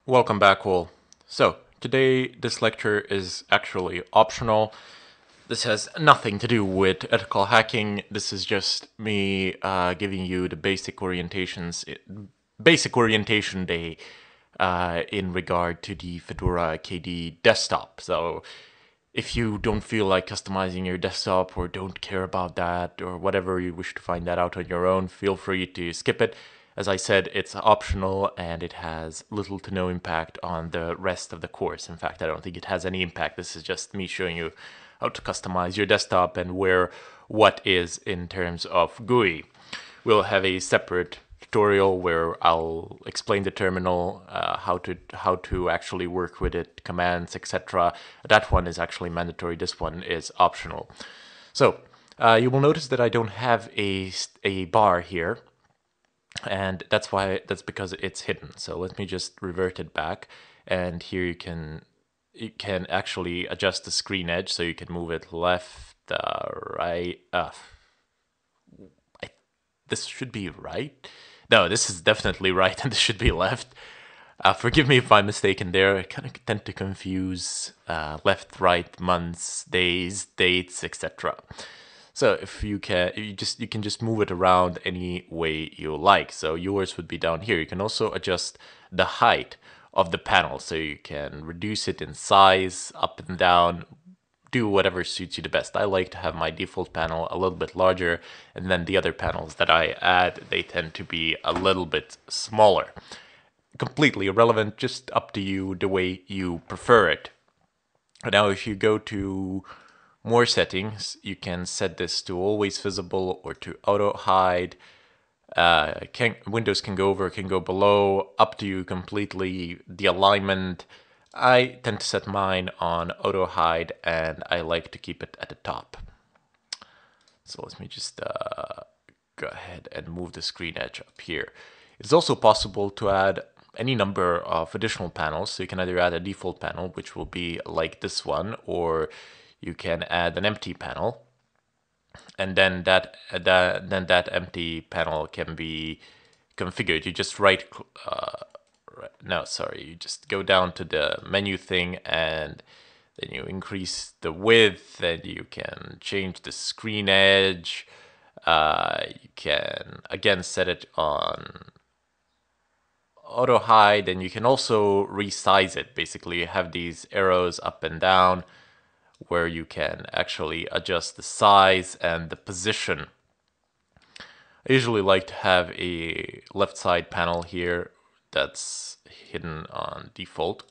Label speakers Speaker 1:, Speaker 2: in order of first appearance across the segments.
Speaker 1: Welcome back, all. So, today this lecture is actually optional. This has nothing to do with ethical hacking. This is just me giving you the basic orientation day in regard to the Fedora KDE Desktop. So, if you don't feel like customizing your desktop or don't care about that or whatever, you wish to find that out on your own, feel free to skip it. As I said, it's optional and it has little to no impact on the rest of the course. In fact, I don't think it has any impact. This is just me showing you how to customize your desktop and where what is in terms of GUI. We'll have a separate tutorial where I'll explain the terminal, how to actually work with it, commands, etc. That one is actually mandatory. This one is optional. So you will notice that I don't have a bar here, and that's because it's hidden. So let me just revert it back, and here you can actually adjust the screen edge, so you can move it left, right. This should be right. No, this is definitely right, and this should be left. Forgive me if I'm mistaken there. I kind of tend to confuse left, right, months, days, dates, etc. So if you can just move it around any way you like. So yours would be down here. You can also adjust the height of the panel, so you can reduce it in size up and down, do whatever suits you the best. I like to have my default panel a little bit larger, and then the other panels that I add, they tend to be a little bit smaller. Completely irrelevant, just up to you, the way you prefer it. Now, if you go to more settings, you can set this to always visible or to auto hide. Windows can go over, can go below, up to you completely. The alignment, I tend to set mine on auto hide, and I like to keep it at the top. So let me just go ahead and move the screen edge up here. It's also possible to add any number of additional panels. So you can either add a default panel, which will be like this one, or you can add an empty panel, and then that empty panel can be configured. You just you just go down to the menu thing, and then you increase the width, and you can change the screen edge. You can again set it on auto hide, and you can also resize it. Basically, you have these arrows up and down where you can actually adjust the size and the position. I usually like to have a left side panel here that's hidden on default.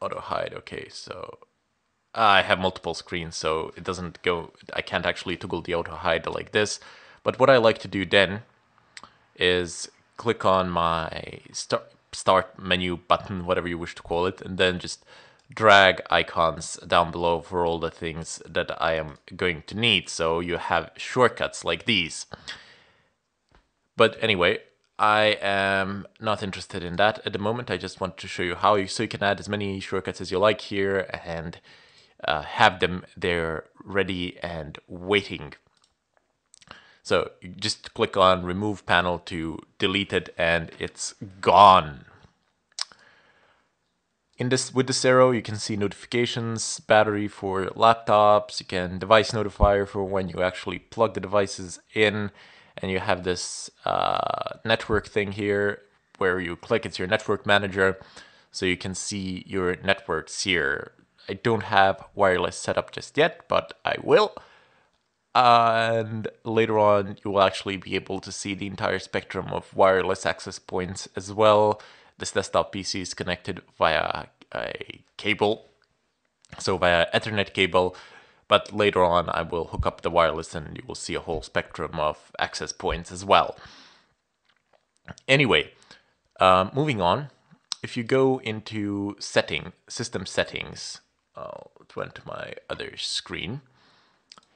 Speaker 1: Auto hide, okay, so I have multiple screens, so it doesn't go, I can't actually toggle the auto hide like this. But what I like to do then is click on my start menu button, whatever you wish to call it, and then just drag icons down below for all the things that I am going to need. So you have shortcuts like these. But anyway, I am not interested in that at the moment. I just want to show you how so you can add as many shortcuts as you like here and have them there ready and waiting. So you just click on remove panel to delete it, and it's gone. With this arrow, you can see notifications, battery for laptops, you can device notifier for when you actually plug the devices in, and you have this network thing here where you click, it's your network manager, so you can see your networks here. I don't have wireless set up just yet, but I will. And later on, you will actually be able to see the entire spectrum of wireless access points as well. This desktop PC is connected via a cable, so via Ethernet cable, but later on I will hook up the wireless and you will see a whole spectrum of access points as well. Anyway, moving on, if you go into system settings, I'll turn to my other screen.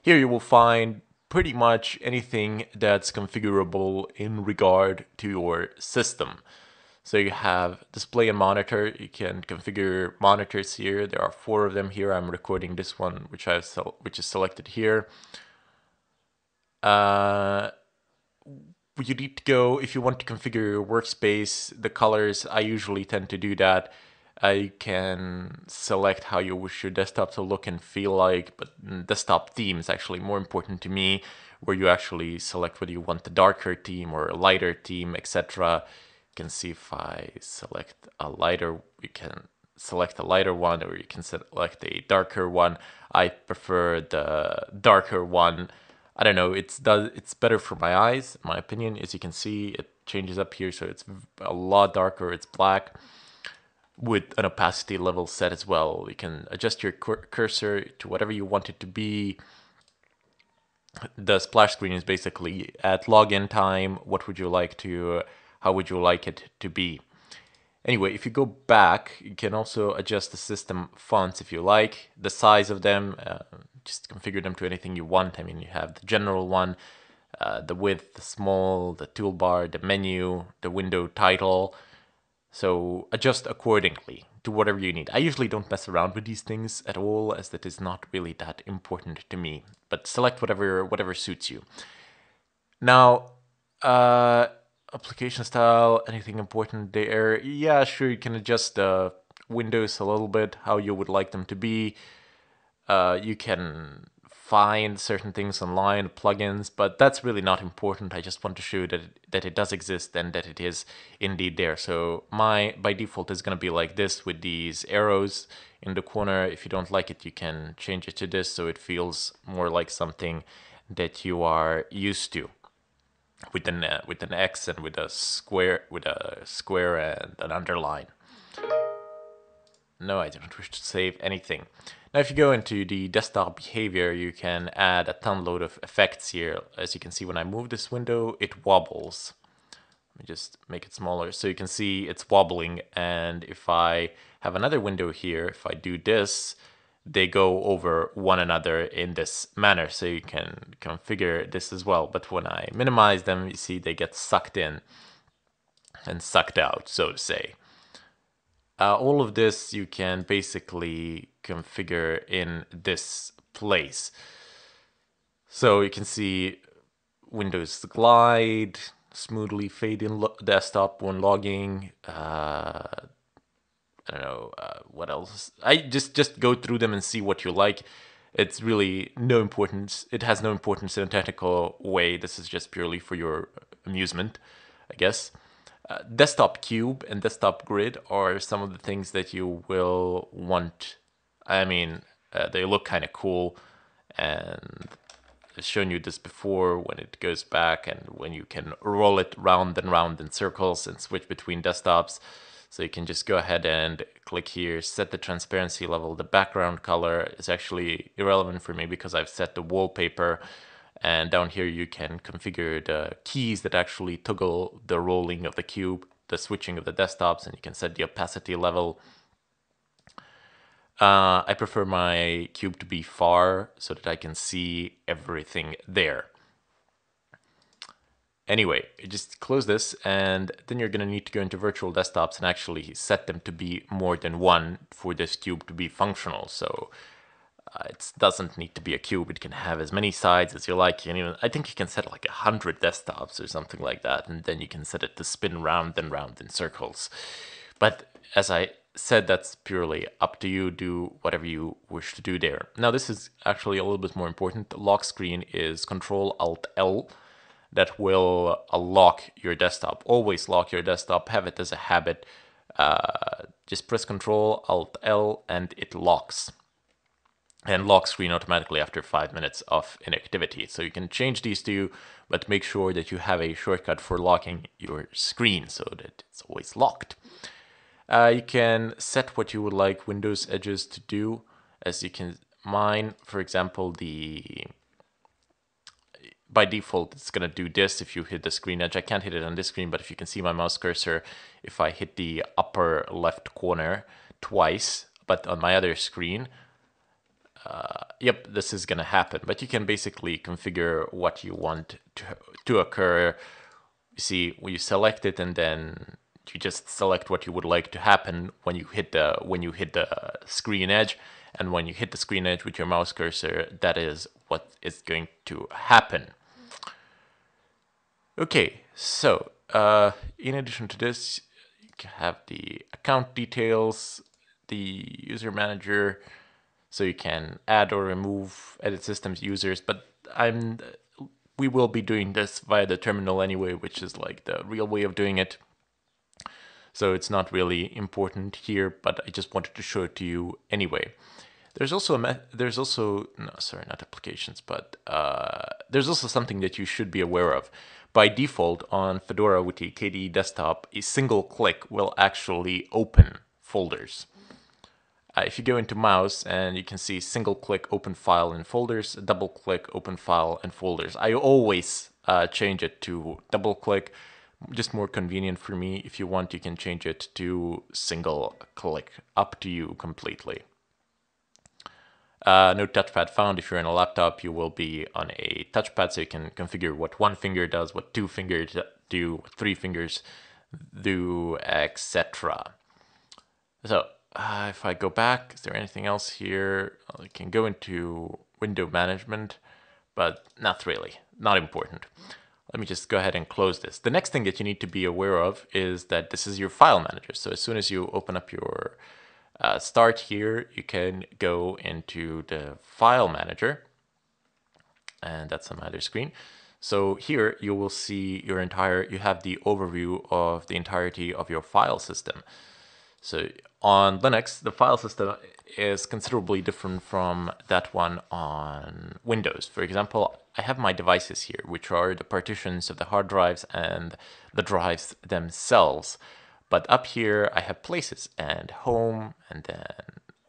Speaker 1: Here you will find pretty much anything that's configurable in regard to your system. So you have display and monitor. You can configure monitors here. There are 4 of them here. I'm recording this one, which is selected here. you need to go, if you want to configure your workspace, the colors, I usually tend to do that. You can select how you wish your desktop to look and feel like, but desktop theme is actually more important to me, where you actually select whether you want the darker theme or a lighter theme, etc. You can see if I select a lighter, you can select a lighter one, or you can select a darker one. I prefer the darker one. I don't know, it's better for my eyes, in my opinion. As you can see, it changes up here, so it's a lot darker, it's black, with an opacity level set as well. You can adjust your cursor to whatever you want it to be. The splash screen is basically at login time, how would you like it to be. Anyway, if you go back, you can also adjust the system fonts if you like, the size of them, just configure them to anything you want. I mean, you have the general one, the width, the small, the toolbar, the menu, the window title. So adjust accordingly to whatever you need. I usually don't mess around with these things at all, as that is not really that important to me. But select whatever suits you. Now, application style, anything important there? Yeah, sure, you can adjust the windows a little bit, how you would like them to be. You can find certain things online, plugins, but that's really not important. I just want to show you that it does exist and that it is indeed there. So by default is going to be like this with these arrows in the corner. If you don't like it, you can change it to this so it feels more like something that you are used to, with an X and with a square and an underline. No, I don't wish to save anything. Now, if you go into the desktop behavior, you can add a ton load of effects here. As you can see, when I move this window, it wobbles. Let me just make it smaller so you can see it's wobbling. And if I have another window here, if I do this, they go over one another in this manner. So you can configure this as well. But when I minimize them, you see they get sucked in and sucked out, so to say. All of this you can basically configure in this place. So you can see Windows glide, smoothly fade in desktop when logging. I don't know what else. I just go through them and see what you like. It's really no importance. It has no importance in a technical way. This is just purely for your amusement, I guess. Desktop cube and desktop grid are some of the things that you will want. I mean, they look kind of cool, and I've shown you this before when it goes back and when you can roll it round and round in circles and switch between desktops. So you can just go ahead and click here, set the transparency level. The background color is actually irrelevant for me because I've set the wallpaper. And down here you can configure the keys that actually toggle the rolling of the cube, the switching of the desktops, and you can set the opacity level. I prefer my cube to be far so that I can see everything there. Anyway, just close this, and then you're going to need to go into virtual desktops and actually set them to be more than one for this cube to be functional. So it doesn't need to be a cube. It can have as many sides as you like. And even, I think you can set like 100 desktops or something like that, and then you can set it to spin round and round in circles. But as I said, that's purely up to you. Do whatever you wish to do there. Now, this is actually a little bit more important. The lock screen is Control-Alt-L. That will lock your desktop. Always lock your desktop. Have it as a habit. Just press Control-Alt-L and it locks. And lock screen automatically after 5 minutes of inactivity. So you can change these two, but make sure that you have a shortcut for locking your screen so that it's always locked. You can set what you would like Windows edges to do. As you can, mine, for example, by default, it's going to do this if you hit the screen edge. I can't hit it on this screen, but if you can see my mouse cursor, if I hit the upper left corner twice, but on my other screen, yep, this is going to happen. But you can basically configure what you want to occur. You see, when you select it, and then you just select what you would like to happen when you hit the screen edge. And when you hit the screen edge with your mouse cursor, that is what is going to happen. Okay, so in addition to this, you can have the account details, the user manager, so you can add or remove edit systems users, but we will be doing this via the terminal anyway, which is like the real way of doing it. So it's not really important here, but I just wanted to show it to you anyway. There's also no, sorry, not applications, but there's also something that you should be aware of. By default, on Fedora with the KDE Desktop, a single click will actually open folders. If you go into mouse and you can see single click open file and folders, double click open file and folders. I always change it to double click, just more convenient for me. If you want, you can change it to single click, up to you completely. No touchpad found. If you're on a laptop, you will be on a touchpad, so you can configure what one finger does, what two fingers do, what three fingers do, etc. So if I go back, is there anything else here? I can go into window management, but not really, not important. Let me just go ahead and close this. The next thing that you need to be aware of is that this is your file manager. So as soon as you open up your start here, you can go into the file manager, and that's on my other screen. So here you will see you have the overview of the entirety of your file system. So on Linux, the file system is considerably different from that one on Windows. For example, I have my devices here, which are the partitions of the hard drives and the drives themselves. But up here, I have places and home, and then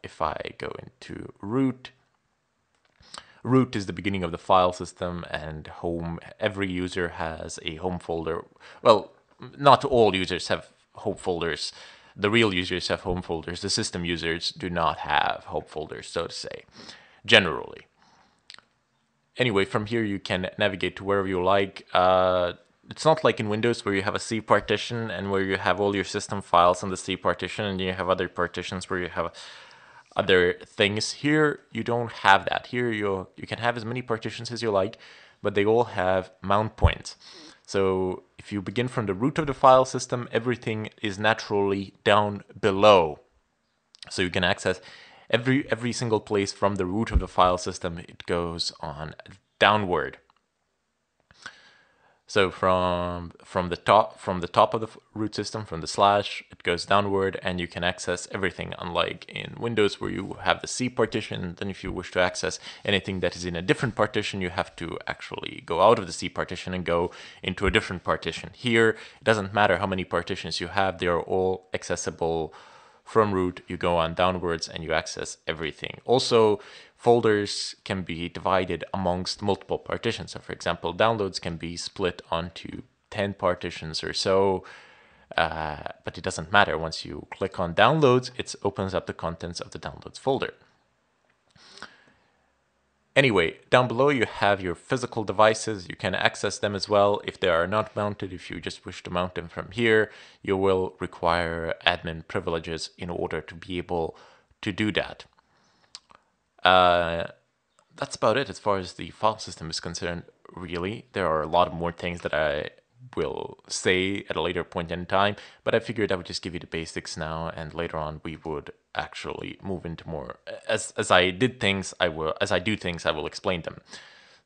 Speaker 1: if I go into root, root is the beginning of the file system, and home, every user has a home folder. Well, not all users have home folders. The real users have home folders. The system users do not have home folders, so to say, generally. Anyway, from here you can navigate to wherever you like. It's not like in Windows where you have a C partition and where you have all your system files on the C partition, and you have other partitions where you have other things. Here you don't have that. Here you can have as many partitions as you like, but they all have mount points. So if you begin from the root of the file system, everything is naturally down below. So you can access every single place from the root of the file system. It goes on downward. So from the top of the root system, from the slash, it goes downward, and you can access everything. Unlike in Windows, where you have the C partition, then if you wish to access anything that is in a different partition, you have to actually go out of the C partition and go into a different partition. Here, it doesn't matter how many partitions you have; they are all accessible from root. You go on downwards and you access everything. Also, folders can be divided amongst multiple partitions. So for example, downloads can be split onto 10 partitions or so, but it doesn't matter. Once you click on downloads, it opens up the contents of the downloads folder. Anyway, down below you have your physical devices. You can access them as well if they are not mounted. If you just wish to mount them from here, you will require admin privileges in order to be able to do that. That's about it as far as the file system is concerned, really. There are a lot more things that I will say at a later point in time, but I figured I would just give you the basics now, and later on we would actually move into more. As I do things, I will explain them.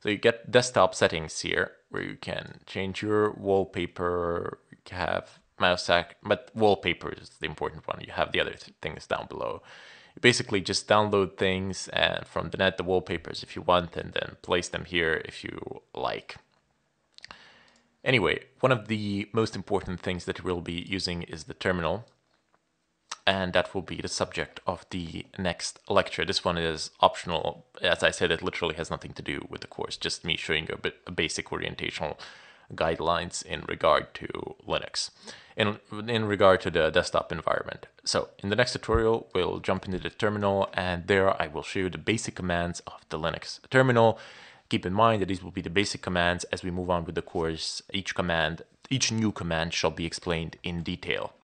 Speaker 1: So you get desktop settings here, where you can change your wallpaper. You have mouse but wallpaper is the important one. You have the other things down below. You basically just download things and from the net, the wallpapers if you want, and then place them here if you like. Anyway, one of the most important things that we'll be using is the terminal, and that will be the subject of the next lecture. This one is optional. As I said, it literally has nothing to do with the course, just me showing you a basic orientational guidelines in regard to Linux, in regard to the desktop environment. So in the next tutorial, we'll jump into the terminal, and there I will show you the basic commands of the Linux terminal. Keep in mind that these will be the basic commands. As we move on with the course, each new command shall be explained in detail.